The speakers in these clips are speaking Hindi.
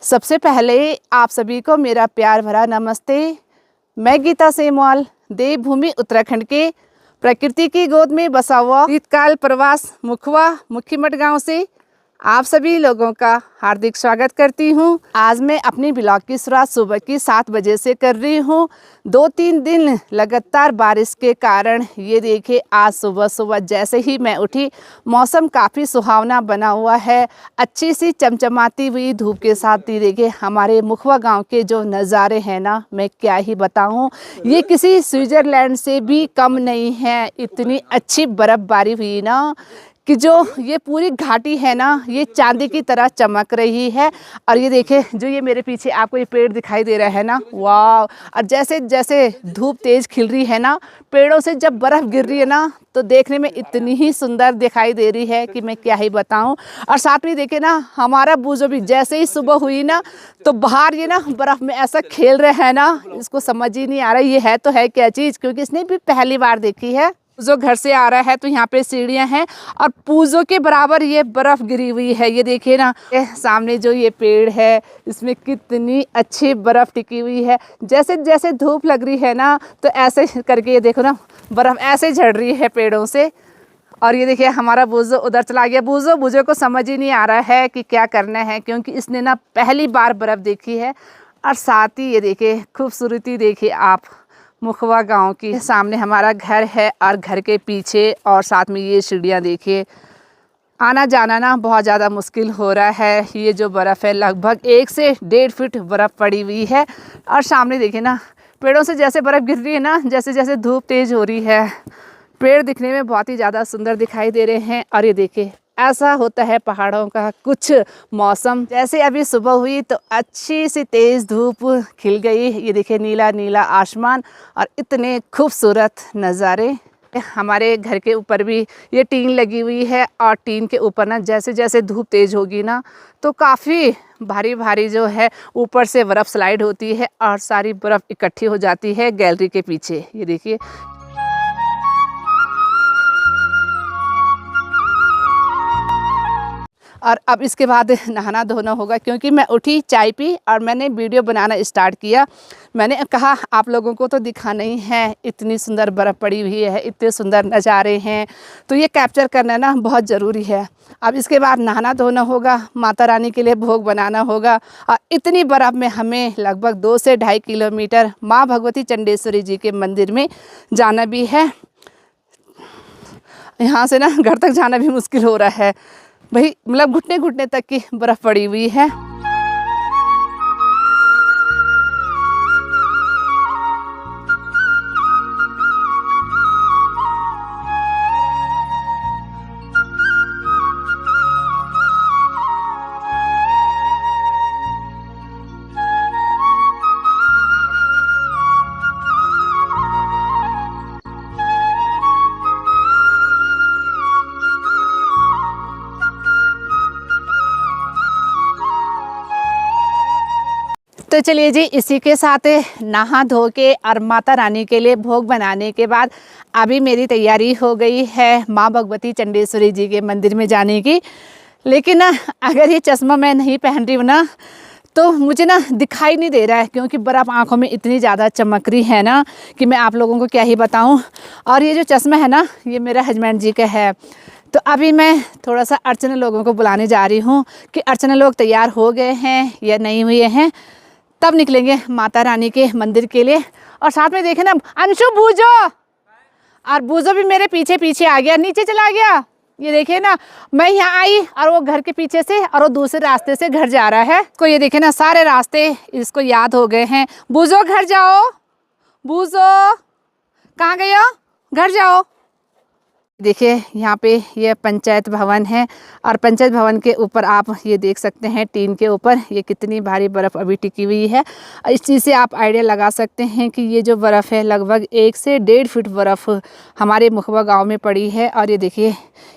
सबसे पहले आप सभी को मेरा प्यार भरा नमस्ते। मैं गीता सेमवाल देवभूमि उत्तराखंड के प्रकृति की गोद में बसा हुआ शीतकाल प्रवास मुखवा मुखीमठ गांव से आप सभी लोगों का हार्दिक स्वागत करती हूं। आज मैं अपनी ब्लॉग की शुरुआत सुबह की 7 बजे से कर रही हूं। 2-3 दिन लगातार बारिश के कारण ये देखिए आज सुबह सुबह जैसे ही मैं उठी मौसम काफ़ी सुहावना बना हुआ है। अच्छी सी चमचमाती हुई धूप के साथ ही देखिए हमारे मुखवा गांव के जो नज़ारे हैं ना, मैं क्या ही बताऊं, ये किसी स्विट्ज़रलैंड से भी कम नहीं है। इतनी अच्छी बर्फ़बारी हुई ना कि जो ये पूरी घाटी है ना, ये चांदी की तरह चमक रही है। और ये देखिए जो ये मेरे पीछे आपको ये पेड़ दिखाई दे रहा है ना, वाह। और जैसे जैसे धूप तेज खिल रही है ना, पेड़ों से जब बर्फ़ गिर रही है ना, तो देखने में इतनी ही सुंदर दिखाई दे रही है कि मैं क्या ही बताऊं। और साथ में देखिए ना, हमारा बूझो भी जैसे ही सुबह हुई ना, तो बाहर ये ना बर्फ़ में ऐसा खेल रहे हैं ना, इसको समझ ही नहीं आ रहा ये है तो है क्या चीज़, क्योंकि इसने भी पहली बार देखी है। जो घर से आ रहा है तो यहाँ पे सीढ़ियाँ हैं और पूजों के बराबर ये बर्फ़ गिरी हुई है। ये देखिए ना, सामने जो ये पेड़ है इसमें कितनी अच्छी बर्फ़ टिकी हुई है। जैसे जैसे धूप लग रही है ना, तो ऐसे करके ये देखो ना, बर्फ़ ऐसे झड़ रही है पेड़ों से। और ये देखिए हमारा बूझो उधर चला गया। बूझो को समझ ही नहीं आ रहा है कि क्या करना है, क्योंकि इसने ना पहली बार बर्फ़ देखी है। और साथ ही ये देखिए खूबसूरती देखिए आप मुखवा गांव की। सामने हमारा घर है और घर के पीछे और साथ में ये सीढ़ियाँ देखिए। आना जाना ना बहुत ज़्यादा मुश्किल हो रहा है। ये जो बर्फ़ है लगभग 1 से 1.5 फीट बर्फ़ पड़ी हुई है। और सामने देखिए ना, पेड़ों से जैसे बर्फ़ गिर रही है ना, जैसे जैसे धूप तेज़ हो रही है, पेड़ दिखने में बहुत ही ज़्यादा सुंदर दिखाई दे रहे हैं। और ये देखिए ऐसा होता है पहाड़ों का कुछ मौसम। जैसे अभी सुबह हुई तो अच्छी सी तेज़ धूप खिल गई। ये देखिए नीला नीला आसमान और इतने खूबसूरत नज़ारे। हमारे घर के ऊपर भी ये टीन लगी हुई है और टीन के ऊपर ना जैसे जैसे धूप तेज़ होगी ना, तो काफ़ी भारी भारी जो है ऊपर से बर्फ़ स्लाइड होती है और सारी बर्फ़ इकट्ठी हो जाती है गैलरी के पीछे। ये देखिए और अब इसके बाद नहाना धोना होगा, क्योंकि मैं उठी, चाय पी और मैंने वीडियो बनाना स्टार्ट किया। मैंने कहा आप लोगों को तो दिखाना ही है, इतनी सुंदर बर्फ़ पड़ी हुई है, इतने सुंदर नज़ारे हैं, तो ये कैप्चर करना ना बहुत ज़रूरी है। अब इसके बाद नहाना धोना होगा, माता रानी के लिए भोग बनाना होगा। और इतनी बर्फ़ में हमें लगभग 2 से 2.5 किलोमीटर माँ भगवती चंडेश्वरी जी के मंदिर में जाना भी है। यहाँ से ना घर तक जाना भी मुश्किल हो रहा है भाई, मतलब घुटने घुटने तक की बर्फ़ पड़ी हुई है। तो चलिए जी, इसी के साथ नहा धो के और माता रानी के लिए भोग बनाने के बाद अभी मेरी तैयारी हो गई है माँ भगवती चंडेश्वरी जी के मंदिर में जाने की। लेकिन ना अगर ये चश्मा मैं नहीं पहन रही हूँ ना, तो मुझे ना दिखाई नहीं दे रहा है, क्योंकि बर्फ़ आँखों में इतनी ज़्यादा चमक रही है ना कि मैं आप लोगों को क्या ही बताऊँ। और ये जो चश्मा है ना, ये मेरा हस्बैंड जी का है। तो अभी मैं थोड़ा सा अर्चना लोगों को बुलाने जा रही हूँ कि अर्चना लोग तैयार हो गए हैं या नहीं हुए हैं, तब निकलेंगे माता रानी के मंदिर के लिए। और साथ में देखें ना, अंशु बूझो, और बूझो भी मेरे पीछे पीछे आ गया, नीचे चला गया। ये देखिए ना, मैं यहाँ आई और वो घर के पीछे से और वो दूसरे रास्ते से घर जा रहा है। तो ये देखे ना, सारे रास्ते इसको याद हो गए हैं। बूझो घर जाओ, बूझो कहाँ गए हो, घर जाओ। देखिए यहाँ पे ये पंचायत भवन है और पंचायत भवन के ऊपर आप ये देख सकते हैं टीन के ऊपर ये कितनी भारी बर्फ़ अभी टिकी हुई है। इस चीज़ से आप आइडिया लगा सकते हैं कि ये जो बर्फ़ है लगभग 1 से 1.5 फीट बर्फ़ हमारे मुखवा गांव में पड़ी है। और ये देखिए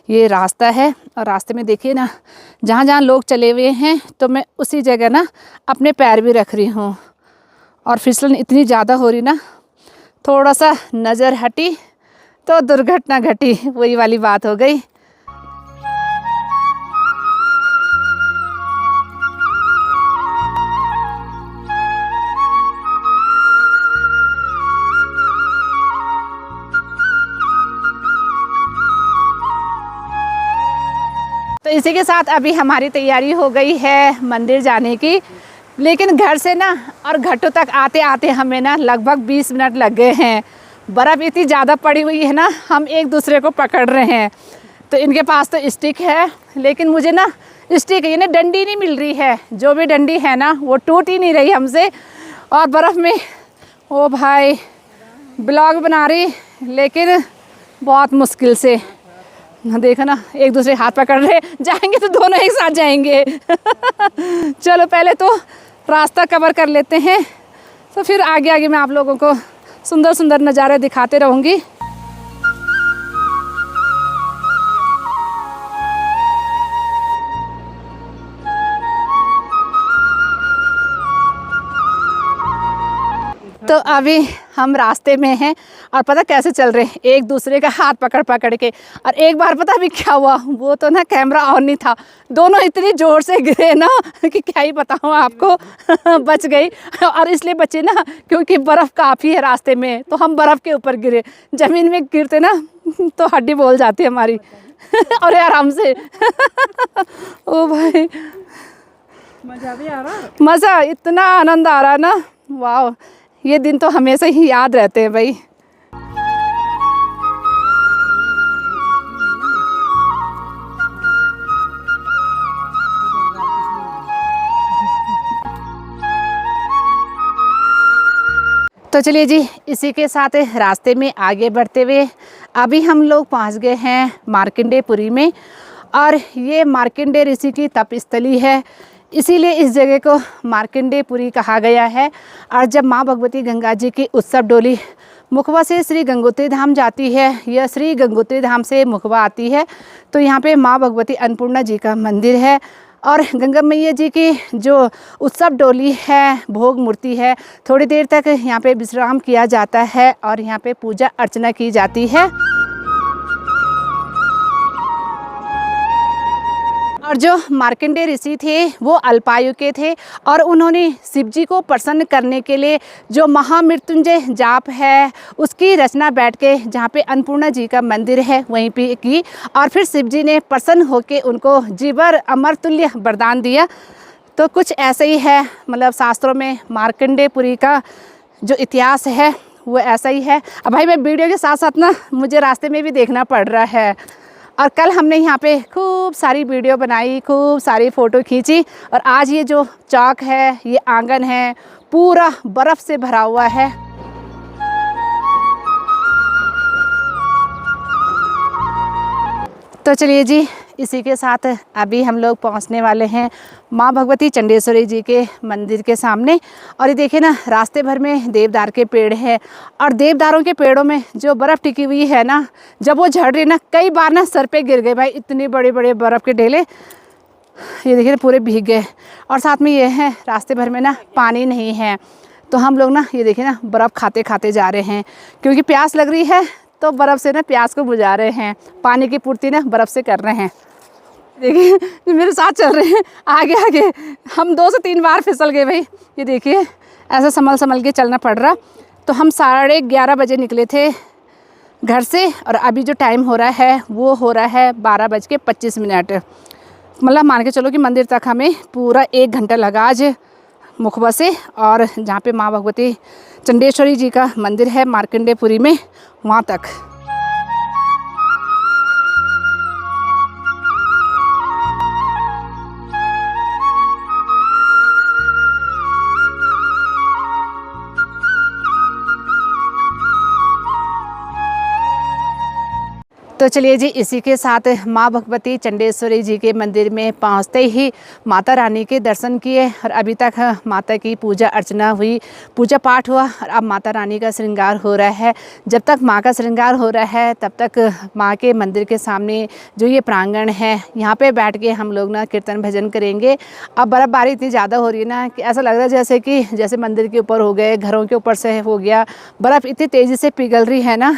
ये रास्ता है और रास्ते में देखिए ना, जहाँ जहाँ लोग चले हुए हैं तो मैं उसी जगह ना अपने पैर भी रख रही हूँ। और फिसलन इतनी ज़्यादा हो रही ना, थोड़ा सा नज़र हटी तो दुर्घटना घटी, वही वाली बात हो गई। इसी के साथ अभी हमारी तैयारी हो गई है मंदिर जाने की, लेकिन घर से ना और घाटों तक आते आते हमें ना लगभग 20 मिनट लग गए हैं। बर्फ़ इतनी ज़्यादा पड़ी हुई है ना, हम एक दूसरे को पकड़ रहे हैं। तो इनके पास तो स्टिक है, लेकिन मुझे ना स्टिक यानी डंडी नहीं मिल रही है। जो भी डंडी है ना वो टूट ही नहीं रही हमसे। और बर्फ़ में ओ भाई ब्लॉग बना रही, लेकिन बहुत मुश्किल से। देखो ना एक दूसरे हाथ पकड़ रहे, जाएंगे तो दोनों एक साथ जाएंगे। चलो पहले तो रास्ता कवर कर लेते हैं, तो फिर आगे आगे मैं आप लोगों को सुंदर सुंदर नज़ारे दिखाते रहूँगी। तो अभी हम रास्ते में हैं और पता कैसे चल रहे हैं, एक दूसरे का हाथ पकड़ पकड़ के। और एक बार पता अभी क्या हुआ, वो तो ना कैमरा ऑन नहीं था, दोनों इतनी ज़ोर से गिरे ना कि क्या ही बताऊँ आपको। बच गई। और इसलिए बचे ना क्योंकि बर्फ़ काफ़ी है रास्ते में, तो हम बर्फ़ के ऊपर गिरे। ज़मीन में गिरते ना तो हड्डी बोल जाती है हमारी। और आराम से। ओ भाई मज़ा भी आ रहा है। मज़ा, इतना आनंद आ रहा ना, वाह। ये दिन तो हमेशा ही याद रहते हैं भाई। तो चलिए जी, इसी के साथ रास्ते में आगे बढ़ते हुए अभी हम लोग पहुंच गए हैं मार्कंडेयपुरी में। और ये मार्कंडेय ऋषि की तपस्थली है, इसीलिए इस जगह को मार्कंडेयपुरी कहा गया है। और जब माँ भगवती गंगा जी की उत्सव डोली मुखवा से श्री गंगोत्री धाम जाती है, यह श्री गंगोत्री धाम से मुखवा आती है, तो यहाँ पे माँ भगवती अन्नपूर्णा जी का मंदिर है। और गंगा मैया जी की जो उत्सव डोली है, भोग मूर्ति है, थोड़ी देर तक यहाँ पे विश्राम किया जाता है और यहाँ पे पूजा अर्चना की जाती है। और जो मार्कंडेय ऋषि थे वो अल्पायु के थे, और उन्होंने शिव जी को प्रसन्न करने के लिए जो महामृत्युंजय जाप है उसकी रचना बैठ के जहाँ पे अन्नपूर्णा जी का मंदिर है वहीं पे की। और फिर शिव जी ने प्रसन्न होकर उनको जीवर अमर तुल्य वरदान दिया। तो कुछ ऐसे ही है, मतलब शास्त्रों में मार्कंडेयपुरी का जो इतिहास है वो ऐसा ही है। अब भाई मैं वीडियो के साथ साथ ना मुझे रास्ते में भी देखना पड़ रहा है। और कल हमने यहाँ पे खूब सारी वीडियो बनाई, खूब सारी फ़ोटो खींची। और आज ये जो चौक है, ये आंगन है, पूरा बर्फ़ से भरा हुआ है। तो चलिए जी, इसी के साथ अभी हम लोग पहुंचने वाले हैं माँ भगवती चंडेश्वरी जी के मंदिर के सामने। और ये देखिए ना, रास्ते भर में देवदार के पेड़ हैं, और देवदारों के पेड़ों में जो बर्फ़ टिकी हुई है ना, जब वो झड़ रही ना, कई बार ना सर पे गिर गए भाई, इतने बड़े बड़े बर्फ़ के ढेले। ये देखिए पूरे भीग गए। और साथ में ये है रास्ते भर में ना पानी नहीं है, तो हम लोग ना ये देखिए ना बर्फ़ खाते खाते जा रहे हैं, क्योंकि प्यास लग रही है तो बर्फ़ से ना प्यास को बुझा रहे हैं, पानी की पूर्ति ना बर्फ़ से कर रहे हैं। देखिए मेरे साथ चल रहे हैं आगे आगे, हम 2 से 3 बार फिसल गए भाई। ये देखिए ऐसा संभल संभल के चलना पड़ रहा। तो हम 11:30 बजे निकले थे घर से, और अभी जो टाइम हो रहा है वो हो रहा है 12:25। मतलब मान के चलो कि मंदिर तक हमें पूरा 1 घंटा लगा आज मुखबा से, और जहाँ पे माँ भगवती चंडेश्वरी जी का मंदिर है मार्कंडेयपुरी में, वहाँ तक। तो चलिए जी, इसी के साथ माँ भगवती चंडेश्वरी जी के मंदिर में पहुँचते ही माता रानी के दर्शन किए, और अभी तक माता की पूजा अर्चना हुई, पूजा पाठ हुआ, और अब माता रानी का श्रृंगार हो रहा है। जब तक माँ का श्रृंगार हो रहा है तब तक माँ के मंदिर के सामने जो ये प्रांगण है, यहाँ पे बैठ के हम लोग ना कीर्तन भजन करेंगे। अब बर्फ़बारी इतनी ज़्यादा हो रही है ना कि ऐसा लग रहा है जैसे मंदिर के ऊपर हो गए, घरों के ऊपर से हो गया, बर्फ़ इतनी तेज़ी से पिघल रही है ना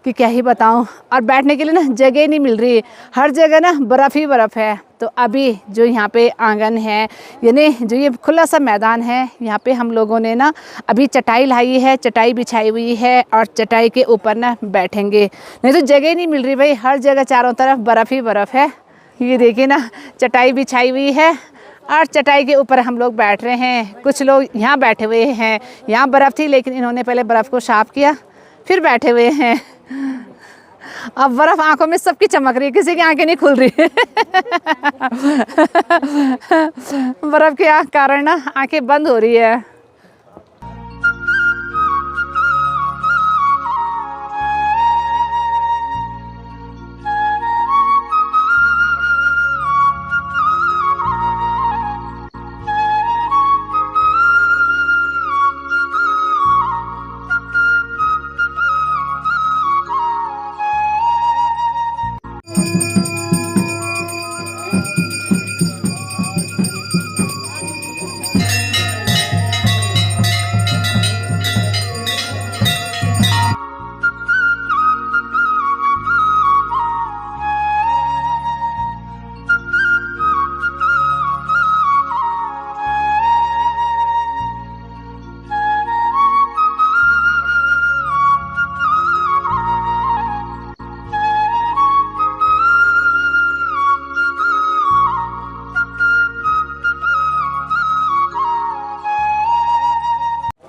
कि क्या ही बताऊं। और बैठने के लिए ना जगह नहीं मिल रही, हर जगह ना बर्फ़ ही बर्फ़ है। तो अभी जो यहाँ पे आंगन है, यानी जो ये खुला सा मैदान है, यहाँ पे हम लोगों ने ना अभी चटाई लाई है, चटाई बिछाई हुई है, और चटाई के ऊपर ना बैठेंगे, नहीं तो जगह नहीं मिल रही भाई, हर जगह चारों तरफ बर्फ़ ही बर्फ़ है। ये देखिए ना, चटाई बिछाई हुई है और चटाई के ऊपर हम लोग बैठ रहे हैं। कुछ लोग यहाँ बैठे हुए हैं। यहाँ बर्फ़ थी लेकिन इन्होंने पहले बर्फ़ को साफ़ किया फिर बैठे हुए हैं। अब बर्फ़ आंखों में सबकी चमक रही है, किसी की आंखें नहीं खुल रही है। बर्फ़ के कारण ना आंखें बंद हो रही है।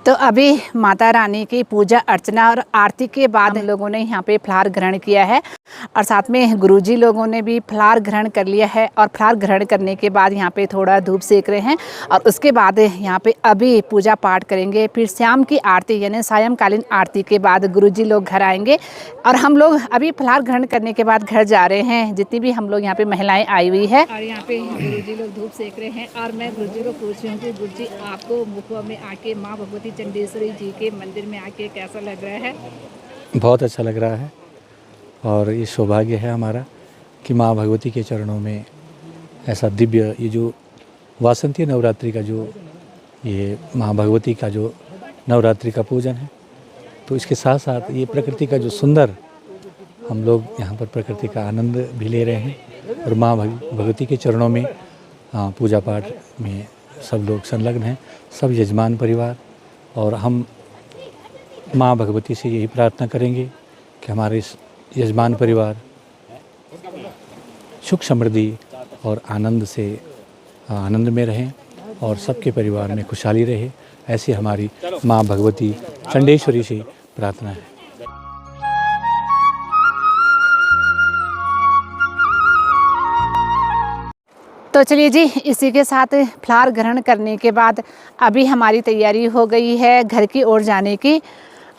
तो अभी माता रानी की पूजा अर्चना और आरती के बाद हम लोगों ने यहाँ पे फलाहार ग्रहण किया है और साथ में गुरुजी लोगों ने भी फलाहार ग्रहण कर लिया है। और फलाहार ग्रहण करने के बाद यहाँ पे थोड़ा धूप सेक रहे हैं और उसके बाद यहाँ पे अभी पूजा पाठ करेंगे। फिर शाम की आरती यानी सायंकालीन आरती के बाद गुरुजी लोग घर आएंगे और हम लोग अभी फलाहार ग्रहण करने के बाद घर जा रहे हैं। जितनी भी हम लोग यहाँ पे महिलाएं आई हुई है और यहाँ पे गुरुजी लोग धूप सेक रहे हैं। और मैं गुरुजी को पूछ रही हूँ कि गुरुजी आपको मुखवा में आके माँ भगवती चंडेश्वरी जी के मंदिर में आके कैसा लग रहा है? बहुत अच्छा लग रहा है और ये सौभाग्य है हमारा कि माँ भगवती के चरणों में ऐसा दिव्य ये जो वासंती नवरात्रि का जो ये माँ भगवती का जो नवरात्रि का पूजन है, तो इसके साथ साथ ये प्रकृति का जो सुंदर हम लोग यहाँ पर प्रकृति का आनंद भी ले रहे हैं और माँ भगवती के चरणों में पूजा पाठ में सब लोग संलग्न हैं, सब यजमान परिवार। और हम माँ भगवती से यही प्रार्थना करेंगे कि हमारे इस यजमान परिवार सुख समृद्धि और आनंद में रहें और सबके परिवार में खुशहाली रहे। ऐसी हमारी माँ भगवती चंडेश्वरी से प्रार्थना है। तो चलिए जी, इसी के साथ फलाहार ग्रहण करने के बाद अभी हमारी तैयारी हो गई है घर की ओर जाने की।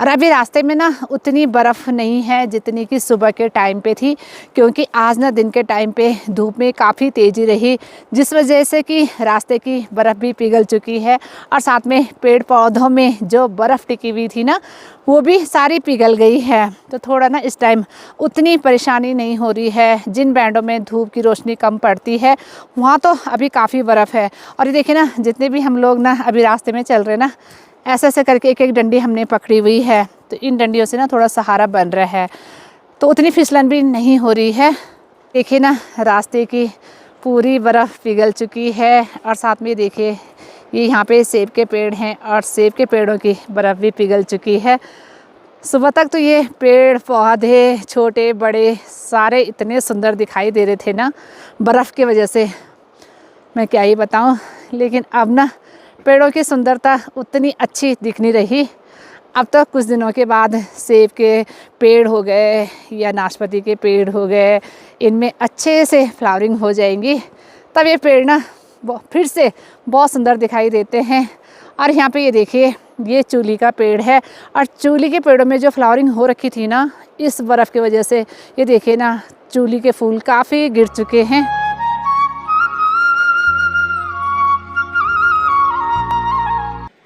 और अभी रास्ते में ना उतनी बर्फ़ नहीं है जितनी कि सुबह के टाइम पे थी, क्योंकि आज ना दिन के टाइम पे धूप में काफ़ी तेज़ी रही, जिस वजह से कि रास्ते की बर्फ़ भी पिघल चुकी है और साथ में पेड़ पौधों में जो बर्फ़ टिकी हुई थी ना वो भी सारी पिघल गई है। तो थोड़ा ना इस टाइम उतनी परेशानी नहीं हो रही है। जिन बैंडों में धूप की रोशनी कम पड़ती है वहाँ तो अभी काफ़ी बर्फ़ है। और ये देखिए ना, जितने भी हम लोग ना अभी रास्ते में चल रहे ना, ऐसे ऐसे करके एक एक डंडी हमने पकड़ी हुई है। तो इन डंडियों से ना थोड़ा सहारा बन रहा है, तो उतनी फिसलन भी नहीं हो रही है। देखिए ना, रास्ते की पूरी बर्फ़ पिघल चुकी है। और साथ में देखिए ये यहाँ पे सेब के पेड़ हैं और सेब के पेड़ों की बर्फ़ भी पिघल चुकी है। सुबह तक तो ये पेड़ पौधे छोटे बड़े सारे इतने सुंदर दिखाई दे रहे थे ना बर्फ़ की वजह से, मैं क्या ही बताऊँ। लेकिन अब ना पेड़ों की सुंदरता उतनी अच्छी दिख नहीं रही। अब तो कुछ दिनों के बाद सेब के पेड़ हो गए या नाशपाती के पेड़ हो गए, इनमें अच्छे से फ्लावरिंग हो जाएंगी, तब ये पेड़ ना फिर से बहुत सुंदर दिखाई देते हैं। और यहाँ पे ये देखिए, ये चूली का पेड़ है और चूली के पेड़ों में जो फ्लावरिंग हो रखी थी ना, इस बर्फ़ की वजह से ये देखिए ना, चूली के फूल काफ़ी गिर चुके हैं।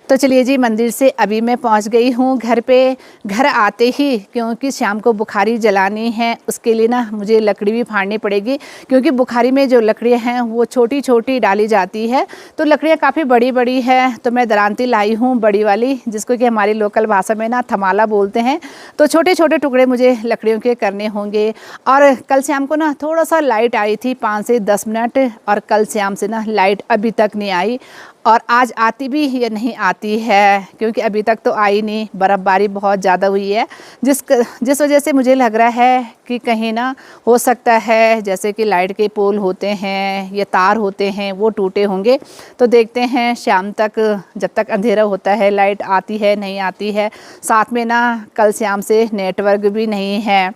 तो चलिए जी, मंदिर से अभी मैं पहुंच गई हूं घर पे। घर आते ही क्योंकि शाम को बुखारी जलानी है, उसके लिए ना मुझे लकड़ी भी फाड़नी पड़ेगी, क्योंकि बुखारी में जो लकड़ियां हैं वो छोटी छोटी डाली जाती है। तो लकड़ियां काफ़ी बड़ी बड़ी है, तो मैं दरांती लाई हूँ बड़ी वाली, जिसको कि हमारी लोकल भाषा में ना थमाला बोलते हैं। तो छोटे छोटे टुकड़े मुझे लकड़ियों के करने होंगे। और कल शाम को ना थोड़ा सा लाइट आई थी 5 से 10 मिनट, और कल शाम से ना लाइट अभी तक नहीं आई। और आज आती भी या नहीं आती है, क्योंकि अभी तक तो आई नहीं। बर्फ़बारी बहुत ज़्यादा हुई है जिस वजह से मुझे लग रहा है कि कहीं ना हो सकता है जैसे कि लाइट के पोल होते हैं या तार होते हैं वो टूटे होंगे। तो देखते हैं शाम तक, जब तक अंधेरा होता है, लाइट आती है नहीं आती है। साथ में ना कल शाम से नेटवर्क भी नहीं है।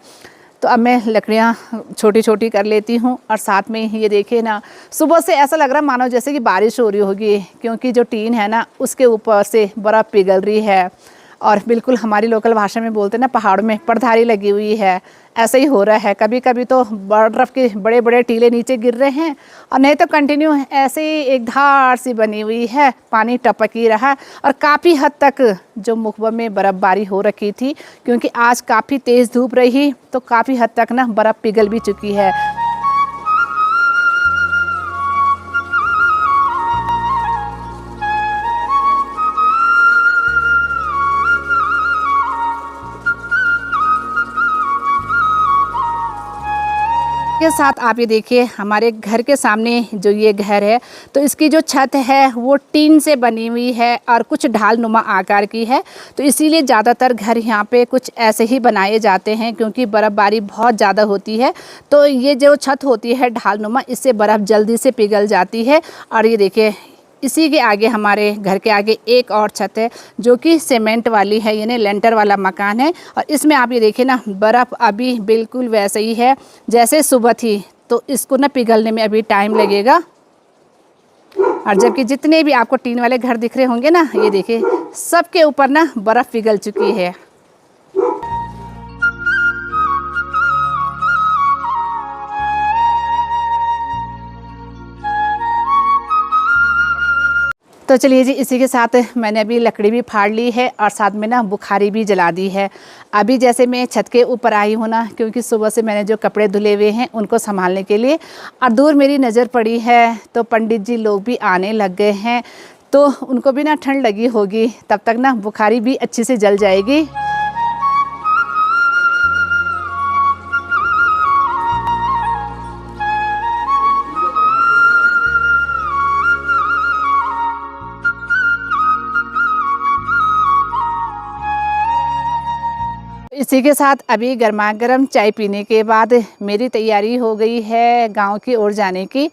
तो अब मैं लकड़ियाँ छोटी छोटी कर लेती हूँ। और साथ में ये देखिए ना, सुबह से ऐसा लग रहा मानो जैसे कि बारिश हो रही होगी, क्योंकि जो टीन है ना उसके ऊपर से बर्फ़ पिघल रही है। और बिल्कुल हमारी लोकल भाषा में बोलते हैं ना, पहाड़ों में परधारी लगी हुई है। ऐसा ही हो रहा है। कभी कभी तो बर्फ़ के बड़े बड़े टीले नीचे गिर रहे हैं, और नहीं तो कंटिन्यू ऐसे ही एक धार सी बनी हुई है, पानी टपक ही रहा है। और काफ़ी हद तक जो मुखबा में बर्फ़बारी हो रखी थी, क्योंकि आज काफ़ी तेज़ धूप रही, तो काफ़ी हद तक ना बर्फ़ पिघल भी चुकी है। के साथ आप ये देखिए, हमारे घर के सामने जो ये घर है, तो इसकी जो छत है वो टीन से बनी हुई है और कुछ ढाल नुमा आकार की है। तो इसीलिए ज़्यादातर घर यहाँ पे कुछ ऐसे ही बनाए जाते हैं, क्योंकि बर्फ़बारी बहुत ज़्यादा होती है। तो ये जो छत होती है ढाल नुमा, इससे बर्फ़ जल्दी से पिघल जाती है। और ये देखिए, इसी के आगे, हमारे घर के आगे एक और छत है जो कि सीमेंट वाली है, यानी लेंटर वाला मकान है। और इसमें आप ये देखिए ना, बर्फ़ अभी बिल्कुल वैसे ही है जैसे सुबह थी। तो इसको ना पिघलने में अभी टाइम लगेगा। और जबकि जितने भी आपको टीन वाले घर दिख रहे होंगे ना, ये देखिए सबके ऊपर ना बर्फ़ पिघल चुकी है। तो चलिए जी, इसी के साथ मैंने अभी लकड़ी भी फाड़ ली है और साथ में ना बुखारी भी जला दी है। अभी जैसे मैं छत के ऊपर आई हूँ ना, क्योंकि सुबह से मैंने जो कपड़े धुले हुए हैं उनको संभालने के लिए, और दूर मेरी नज़र पड़ी है तो पंडित जी लोग भी आने लग गए हैं। तो उनको भी ना ठंड लगी होगी, तब तक ना बुखारी भी अच्छी से जल जाएगी। इसी के साथ अभी गर्मा गर्म चाय पीने के बाद मेरी तैयारी हो गई है गांव की ओर जाने की।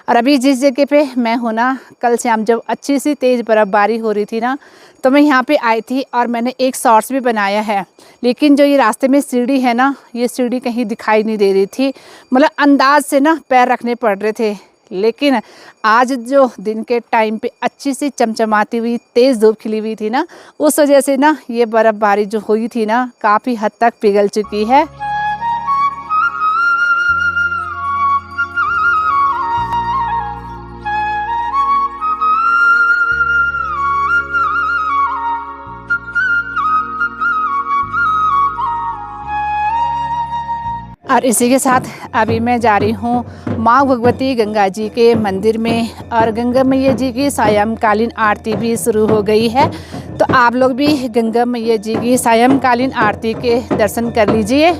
और अभी जिस जगह पे मैं हूँ ना, कल शाम जब अच्छी सी तेज़ बर्फ़बारी हो रही थी ना, तो मैं यहाँ पे आई थी और मैंने एक शॉर्ट्स भी बनाया है। लेकिन जो ये रास्ते में सीढ़ी है ना, ये सीढ़ी कहीं दिखाई नहीं दे रही थी। मतलब अंदाज से ना पैर रखने पड़ रहे थे। लेकिन आज जो दिन के टाइम पे अच्छी सी चमचमाती हुई तेज़ धूप खिली हुई थी ना, उस वजह से ना ये बर्फ़बारी जो हुई थी ना, काफ़ी हद तक पिघल चुकी है। और इसी के साथ अभी मैं जा रही हूँ माँ भगवती गंगा जी के मंदिर में, और गंगा मैया जी की सायंकालीन आरती भी शुरू हो गई है। तो आप लोग भी गंगा मैया जी की सायंकालीन आरती के दर्शन कर लीजिए।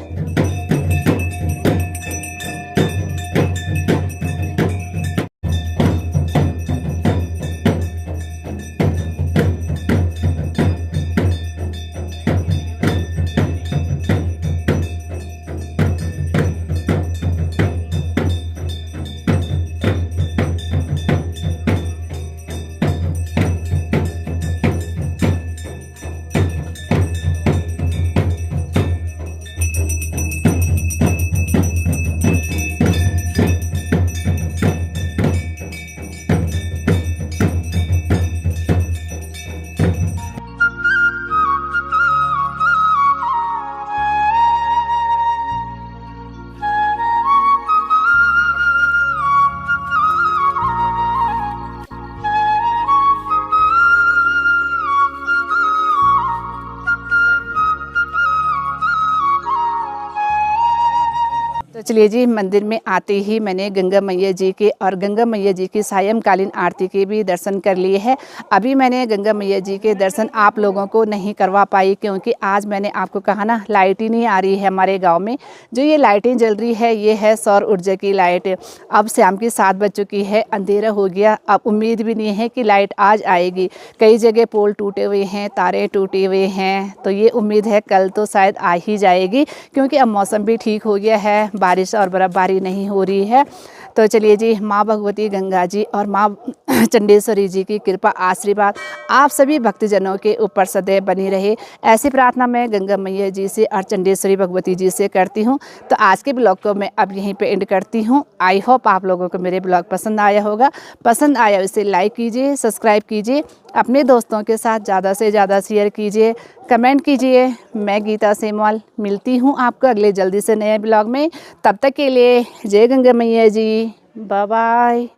चलिए जी, मंदिर में आते ही मैंने गंगा मैया जी के और गंगा मैया जी की सायंकालीन आरती के भी दर्शन कर लिए हैं। अभी मैंने गंगा मैया जी के दर्शन आप लोगों को नहीं करवा पाई, क्योंकि आज मैंने आपको कहा ना, लाइट ही नहीं आ रही है हमारे गांव में। जो ये लाइटें जल रही है, ये है सौर ऊर्जा की लाइट। अब शाम की 7 बज चुकी है, अंधेरा हो गया, अब उम्मीद भी नहीं है कि लाइट आज आएगी। कई जगह पोल टूटे हुए हैं, तारे टूटे हुए हैं, तो ये उम्मीद है कल तो शायद आ ही जाएगी, क्योंकि अब मौसम भी ठीक हो गया है, बारिश और बर्फबारी नहीं हो रही है। तो चलिए जी, माँ भगवती गंगा जी और माँ चंडेश्वरी जी की कृपा आशीर्वाद आप सभी भक्तजनों के ऊपर सदैव बनी रहे, ऐसी प्रार्थना मैं गंगा मैया जी से और चंडेश्वरी भगवती जी से करती हूँ। तो आज के ब्लॉग को मैं अब यहीं पे एंड करती हूँ। आई होप आप लोगों को मेरे ब्लॉग पसंद आया होगा। पसंद आया इसे लाइक कीजिए, सब्सक्राइब कीजिए, अपने दोस्तों के साथ ज़्यादा से ज़्यादा शेयर कीजिए, कमेंट कीजिए। मैं गीता सेमवाल मिलती हूँ आपको अगले जल्दी से नए ब्लॉग में। तब तक के लिए जय गंगा मैया जी, बाय बाय।